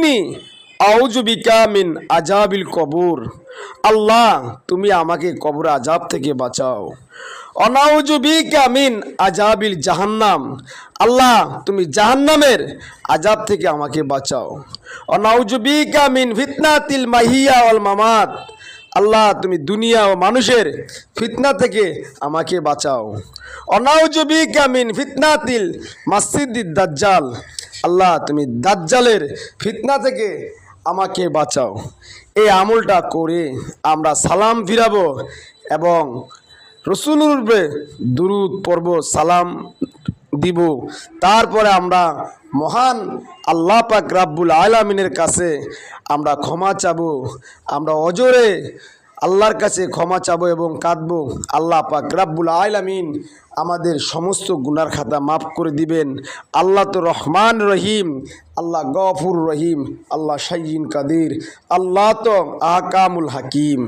ইন্নি আউযু বিকা মিন আযাবিল কবর, আল্লাহ তুমি আমাকে কবর আযাব থেকে বাঁচাও। অনাউযু বিকা মিন আযাবিল জাহান্নাম, আল্লাহ তুমি জাহান্নামের আযাব থেকে আমাকে বাঁচাও। অনাউযু বিকা মিন ফিতনাতিল মাহিয়া ওয়াল মামাত, আল্লাহ তুমি দুনিয়া ও মানুষের ফিতনা থেকে আমাকে বাঁচাও। অনাউযু বিকা মিন ফিতনাতিল মাসিদিদ দাজ্জাল, আল্লাহ তুমি দাজ্জালের ফিতনা থেকে আমাকে বাঁচাও। এই আমলটা করে আমরা সালাম ফিরাবো এবং রসুলের উপরে দুরূদ পড়ব, সালাম দিব। তারপরে আমরা মহান আল্লাহ পাক রাব্বুল আলামিনের কাছে আমরা ক্ষমা চাবো। আমরা অজরে আল্লাহর কাছে ক্ষমা চাবো এবং কাঁদবো। আল্লাহ পাক রাব্বুল আলামিন আমাদের সমস্ত গুনার খাতা মাফ করে দিবেন। আল্লাহ তো রহমান রহিম, আল্লাহ গফুর রহিম, আল্লাহ শাইয়িন কাদির, আল্লাহ তো আহকামুল হাকিম।